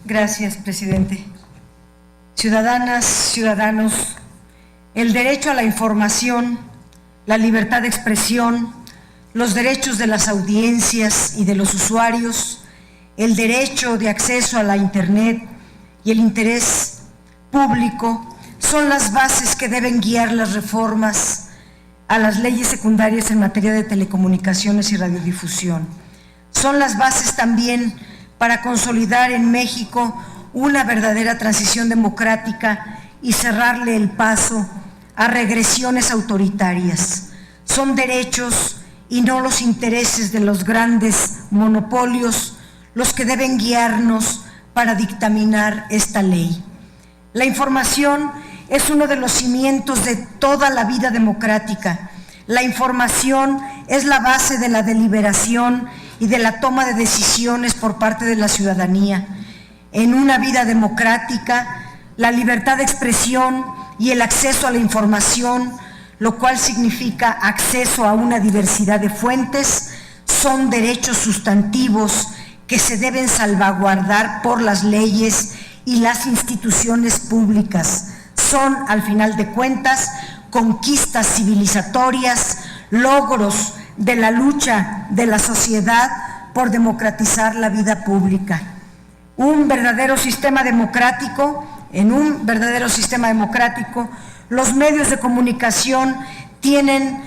Gracias, presidente. Ciudadanas, ciudadanos, el derecho a la información, la libertad de expresión, los derechos de las audiencias y de los usuarios, el derecho de acceso a la Internet y el interés público son las bases que deben guiar las reformas a las leyes secundarias en materia de telecomunicaciones y radiodifusión. Son las bases también para consolidar en México una verdadera transición democrática y cerrarle el paso a regresiones autoritarias. Son derechos y no los intereses de los grandes monopolios los que deben guiarnos para dictaminar esta ley. La información es uno de los cimientos de toda la vida democrática. La información es la base de la deliberación y de la toma de decisiones por parte de la ciudadanía. En una vida democrática, la libertad de expresión y el acceso a la información, lo cual significa acceso a una diversidad de fuentes, son derechos sustantivos que se deben salvaguardar por las leyes y las instituciones públicas. Son, al final de cuentas, conquistas civilizatorias, logros de la lucha de la sociedad por democratizar la vida pública. En un verdadero sistema democrático, los medios de comunicación tienen,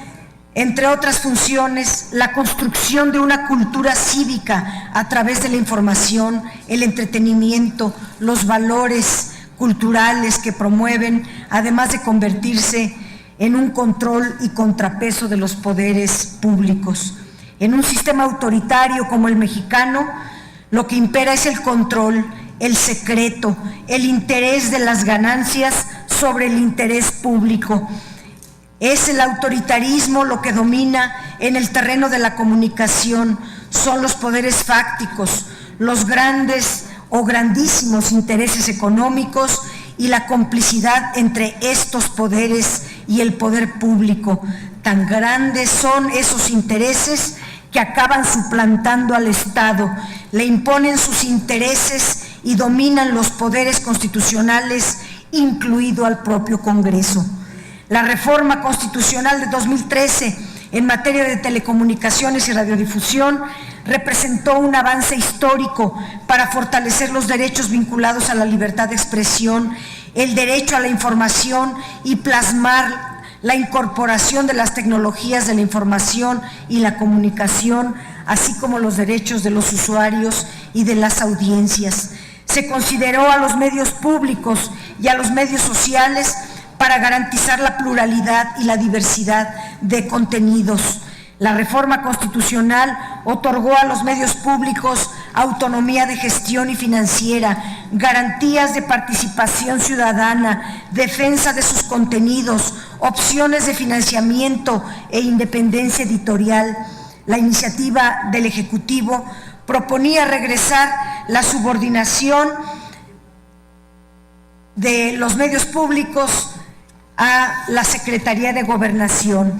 entre otras funciones, la construcción de una cultura cívica a través de la información, el entretenimiento, los valores culturales que promueven, además de convertirse en un control y contrapeso de los poderes públicos. En un sistema autoritario como el mexicano, lo que impera es el control, el secreto, el interés de las ganancias sobre el interés público. Es el autoritarismo lo que domina en el terreno de la comunicación, son los poderes fácticos, los grandes o grandísimos intereses económicos y la complicidad entre estos poderes y el poder público. Tan grandes son esos intereses que acaban suplantando al Estado, le imponen sus intereses y dominan los poderes constitucionales, incluido al propio Congreso. La reforma constitucional de 2013 en materia de telecomunicaciones y radiodifusión representó un avance histórico para fortalecer los derechos vinculados a la libertad de expresión, el derecho a la información y plasmar la incorporación de las tecnologías de la información y la comunicación, así como los derechos de los usuarios y de las audiencias. Se consideró a los medios públicos y a los medios sociales para garantizar la pluralidad y la diversidad de contenidos. La reforma constitucional otorgó a los medios públicos autonomía de gestión y financiera, garantías de participación ciudadana, defensa de sus contenidos, opciones de financiamiento e independencia editorial. La iniciativa del Ejecutivo proponía regresar la subordinación de los medios públicos a la Secretaría de Gobernación.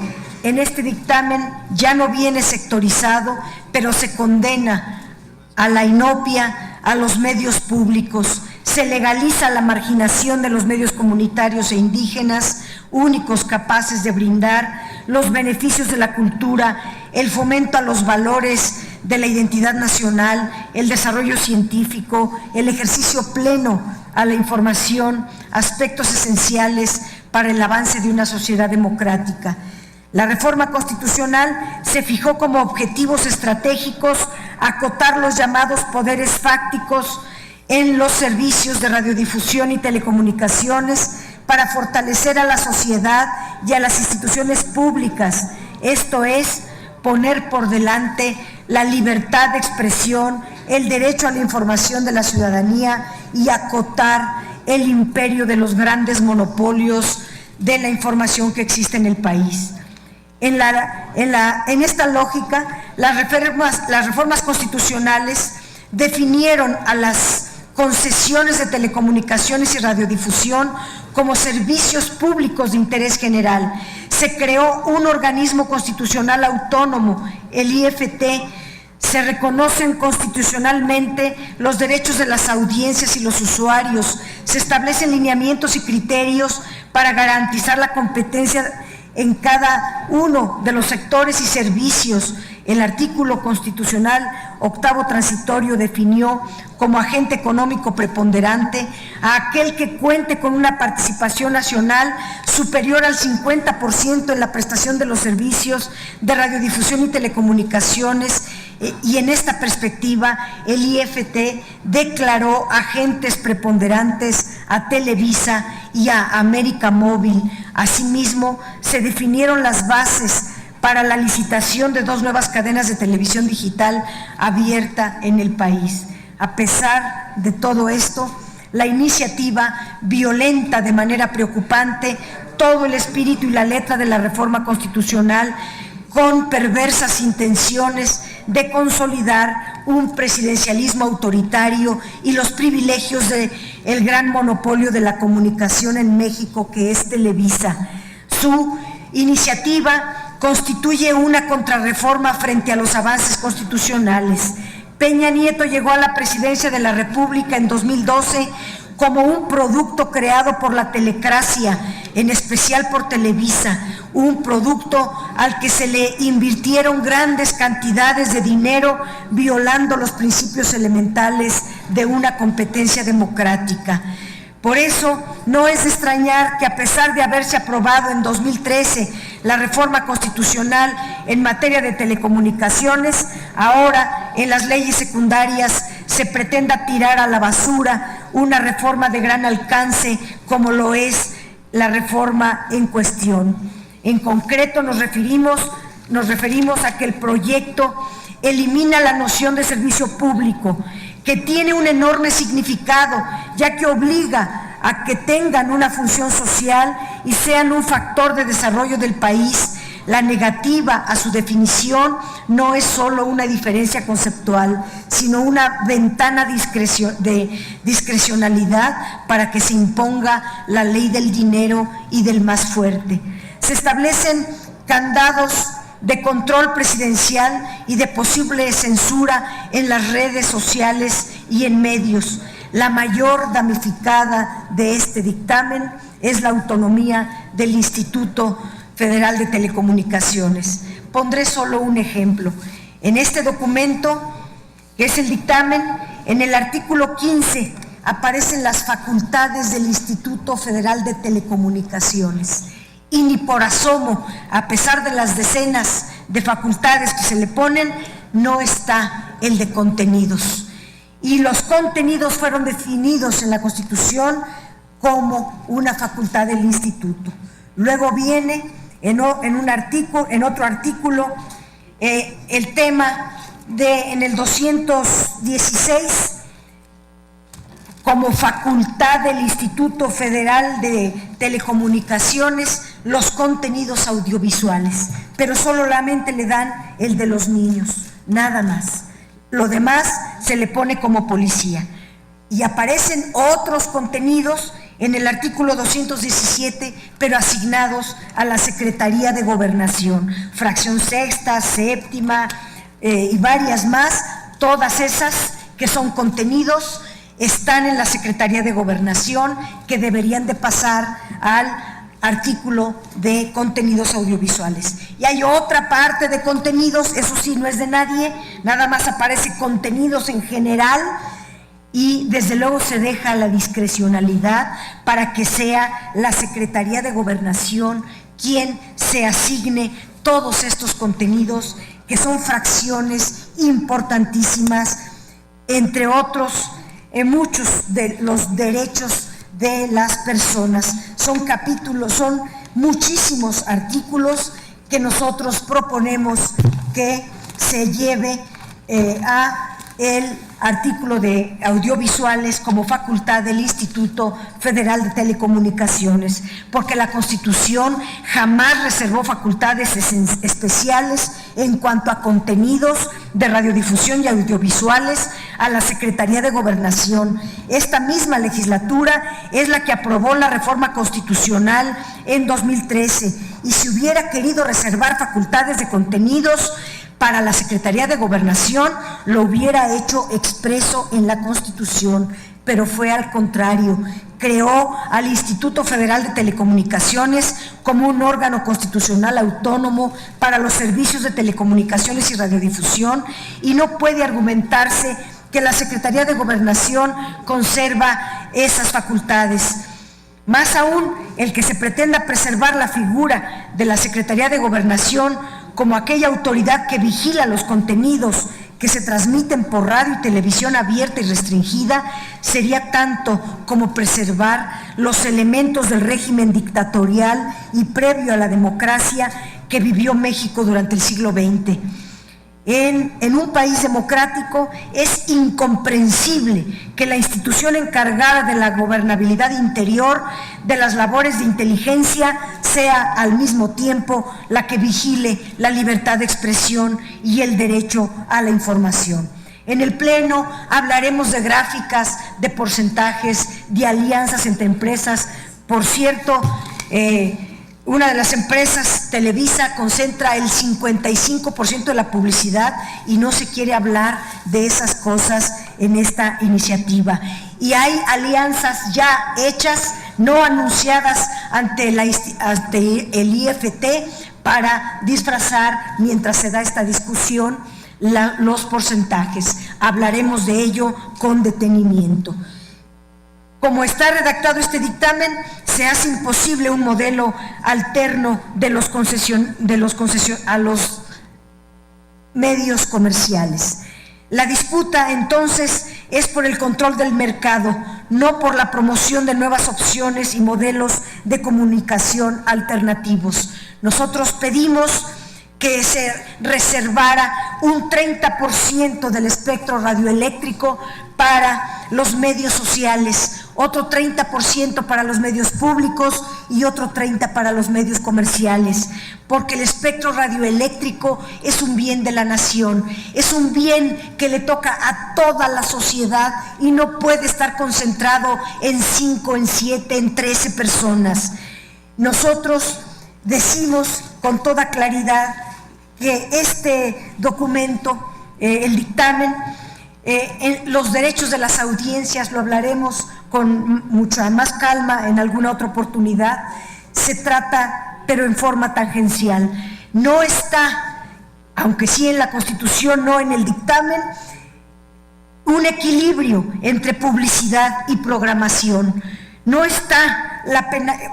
En este dictamen ya no viene sectorizado, pero se condena a la inopia a los medios públicos, se legaliza la marginación de los medios comunitarios e indígenas, únicos capaces de brindar los beneficios de la cultura, el fomento a los valores de la identidad nacional, el desarrollo científico, el ejercicio pleno a la información, aspectos esenciales para el avance de una sociedad democrática. La reforma constitucional se fijó como objetivos estratégicos acotar los llamados poderes fácticos en los servicios de radiodifusión y telecomunicaciones para fortalecer a la sociedad y a las instituciones públicas, esto es, poner por delante la libertad de expresión, el derecho a la información de la ciudadanía y acotar el imperio de los grandes monopolios de la información que existe en el país. En esta lógica, las reformas constitucionales definieron a las concesiones de telecomunicaciones y radiodifusión como servicios públicos de interés general. Se creó un organismo constitucional autónomo, el IFT. Se reconocen constitucionalmente los derechos de las audiencias y los usuarios. Se establecen lineamientos y criterios para garantizar la competencia en cada uno de los sectores y servicios. El artículo constitucional octavo transitorio definió como agente económico preponderante a aquel que cuente con una participación nacional superior al 50% en la prestación de los servicios de radiodifusión y telecomunicaciones, y en esta perspectiva el IFT declaró agentes preponderantes a Televisa y a América Móvil. Asimismo, se definieron las bases para la licitación de 2 nuevas cadenas de televisión digital abierta en el país. A pesar de todo esto, la iniciativa violenta de manera preocupante todo el espíritu y la letra de la reforma constitucional, con perversas intenciones de consolidar un presidencialismo autoritario y los privilegios del gran monopolio de la comunicación en México, que es Televisa. Su iniciativa constituye una contrarreforma frente a los avances constitucionales. Peña Nieto llegó a la presidencia de la República en 2012 como un producto creado por la telecracia, en especial por Televisa, un producto al que se le invirtieron grandes cantidades de dinero, violando los principios elementales de una competencia democrática. Por eso no es de extrañar que, a pesar de haberse aprobado en 2013 la reforma constitucional en materia de telecomunicaciones, ahora en las leyes secundarias se pretenda tirar a la basura una reforma de gran alcance como lo es la reforma en cuestión. En concreto nos referimos a que el proyecto elimina la noción de servicio público, que tiene un enorme significado, ya que obliga a que tengan una función social y sean un factor de desarrollo del país. La negativa a su definición no es solo una diferencia conceptual, sino una ventana de discrecionalidad para que se imponga la ley del dinero y del más fuerte. Se establecen candados de control presidencial y de posible censura en las redes sociales y en medios. La mayor damnificada de este dictamen es la autonomía del Instituto Federal de Telecomunicaciones. Pondré solo un ejemplo. En este documento, que es el dictamen, en el artículo 15 aparecen las facultades del Instituto Federal de Telecomunicaciones. Y ni por asomo, a pesar de las decenas de facultades que se le ponen, no está el de contenidos. Y los contenidos fueron definidos en la Constitución como una facultad del Instituto. Luego viene en otro artículo el tema de, en el 216, como facultad del Instituto Federal de Telecomunicaciones, los contenidos audiovisuales, pero solamente le dan el de los niños, nada más. Lo demás se le pone como policía. Y aparecen otros contenidos en el artículo 217, pero asignados a la Secretaría de Gobernación, fracción sexta, séptima y varias más. Todas esas que son contenidos están en la Secretaría de Gobernación, que deberían de pasar al artículo de contenidos audiovisuales. Y hay otra parte de contenidos, eso sí, no es de nadie, nada más aparece contenidos en general, y desde luego se deja la discrecionalidad para que sea la Secretaría de Gobernación quien se asigne todos estos contenidos, que son fracciones importantísimas, entre otros, muchos de los derechos de las personas. Son capítulos, son muchísimos artículos que nosotros proponemos que se lleve a el artículo de audiovisuales como facultad del Instituto Federal de Telecomunicaciones, porque la Constitución jamás reservó facultades especiales en cuanto a contenidos de radiodifusión y audiovisuales a la Secretaría de Gobernación. Esta misma legislatura es la que aprobó la reforma constitucional en 2013 y si hubiera querido reservar facultades de contenidos para la Secretaría de Gobernación, lo hubiera hecho expreso en la Constitución, pero fue al contrario. Creó al Instituto Federal de Telecomunicaciones como un órgano constitucional autónomo para los servicios de telecomunicaciones y radiodifusión, y no puede argumentarse que la Secretaría de Gobernación conserva esas facultades. Más aún, el que se pretenda preservar la figura de la Secretaría de Gobernación como aquella autoridad que vigila los contenidos que se transmiten por radio y televisión abierta y restringida, sería tanto como preservar los elementos del régimen dictatorial y previo a la democracia que vivió México durante el siglo XX. En un país democrático es incomprensible que la institución encargada de la gobernabilidad interior de las labores de inteligencia sea al mismo tiempo la que vigile la libertad de expresión y el derecho a la información. En el Pleno hablaremos de gráficas, de porcentajes, de alianzas entre empresas. Por cierto, una de las empresas, Televisa, concentra el 55% de la publicidad y no se quiere hablar de esas cosas en esta iniciativa. Y hay alianzas ya hechas, no anunciadas ante el IFT para disfrazar, mientras se da esta discusión, los porcentajes. Hablaremos de ello con detenimiento. Como está redactado este dictamen, se hace imposible un modelo alterno a los medios comerciales. La disputa, entonces, es por el control del mercado, no por la promoción de nuevas opciones y modelos de comunicación alternativos. Nosotros pedimos que se reservara un 30% del espectro radioeléctrico para los medios sociales, otro 30% para los medios públicos y otro 30% para los medios comerciales, porque el espectro radioeléctrico es un bien de la nación, es un bien que le toca a toda la sociedad y no puede estar concentrado en 5, en 7, en 13 personas. Nosotros decimos con toda claridad que este documento, el dictamen, los derechos de las audiencias, lo hablaremos con mucha más calma en alguna otra oportunidad, se trata, pero en forma tangencial. No está, aunque sí en la Constitución, no en el dictamen, un equilibrio entre publicidad y programación. No está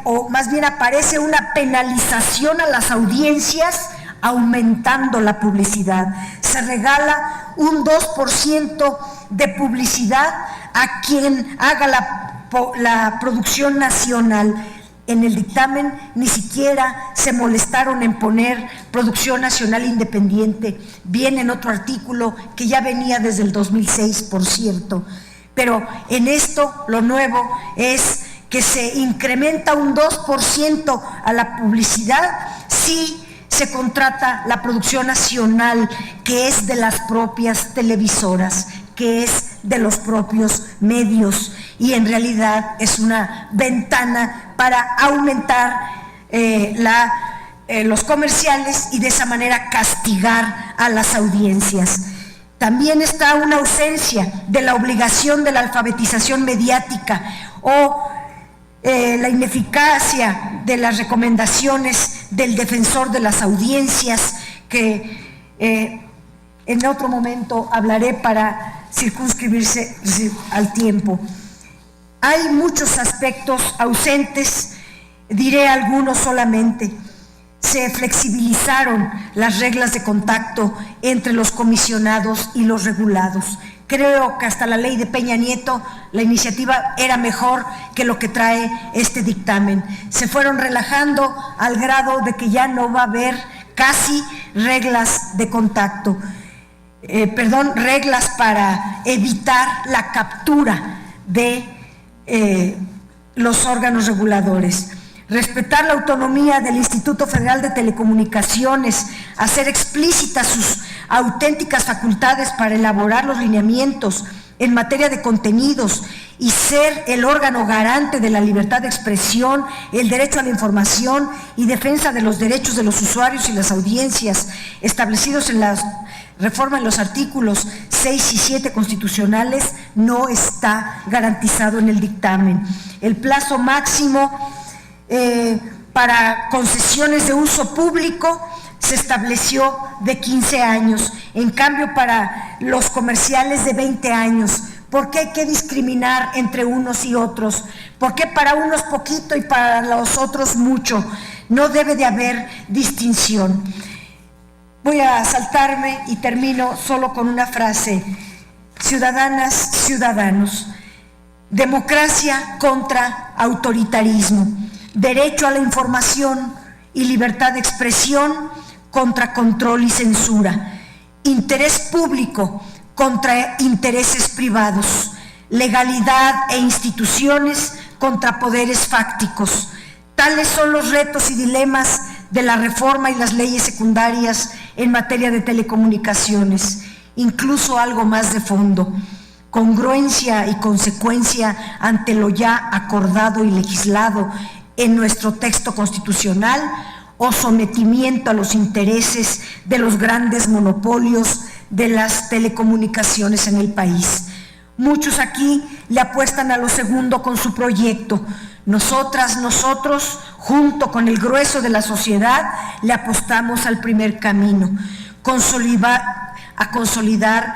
o más bien aparece una penalización a las audiencias aumentando la publicidad. Se regala un 2% de publicidad a quien haga la producción nacional. En el dictamen ni siquiera se molestaron en poner producción nacional independiente. Viene en otro artículo que ya venía desde el 2006, por cierto. Pero en esto lo nuevo es que se incrementa un 2% a la publicidad si se contrata la producción nacional, que es de las propias televisoras, que es de los propios medios, y en realidad es una ventana para aumentar los comerciales y de esa manera castigar a las audiencias. También está una ausencia de la obligación de la alfabetización mediática o la ineficacia de las recomendaciones del defensor de las audiencias, que en otro momento hablaré para circunscribirse al tiempo. Hay muchos aspectos ausentes, diré algunos solamente. Se flexibilizaron las reglas de contacto entre los comisionados y los regulados. Creo que hasta la ley de Peña Nieto la iniciativa era mejor que lo que trae este dictamen. Se fueron relajando al grado de que ya no va a haber casi reglas de contacto, reglas para evitar la captura de los órganos reguladores. Respetar la autonomía del Instituto Federal de Telecomunicaciones, hacer explícitas sus auténticas facultades para elaborar los lineamientos en materia de contenidos y ser el órgano garante de la libertad de expresión, el derecho a la información y defensa de los derechos de los usuarios y las audiencias establecidos en la reforma en los artículos 6 y 7 constitucionales, no está garantizado en el dictamen. El plazo máximo para concesiones de uso público se estableció de 15 años, en cambio para los comerciales de 20 años. ¿Por qué hay que discriminar entre unos y otros? ¿Por qué para unos poquito y para los otros mucho? No debe de haber distinción. Voy a saltarme y termino solo con una frase. Ciudadanas, ciudadanos, democracia contra autoritarismo, derecho a la información y libertad de expresión contra control y censura, interés público contra intereses privados, legalidad e instituciones contra poderes fácticos. Tales son los retos y dilemas de la reforma y las leyes secundarias en materia de telecomunicaciones, incluso algo más de fondo, congruencia y consecuencia ante lo ya acordado y legislado en nuestro texto constitucional, o sometimiento a los intereses de los grandes monopolios de las telecomunicaciones en el país. Muchos aquí le apuestan a lo segundo con su proyecto. Nosotras, nosotros, junto con el grueso de la sociedad, le apostamos al primer camino, a consolidar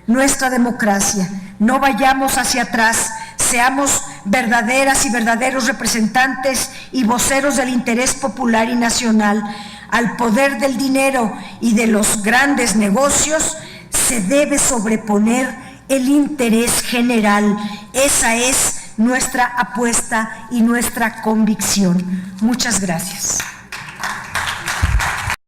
nuestra democracia. No vayamos hacia atrás, seamos verdaderas y verdaderos representantes y voceros del interés popular y nacional. Al poder del dinero y de los grandes negocios se debe sobreponer el interés general. Esa es nuestra apuesta y nuestra convicción. Muchas gracias.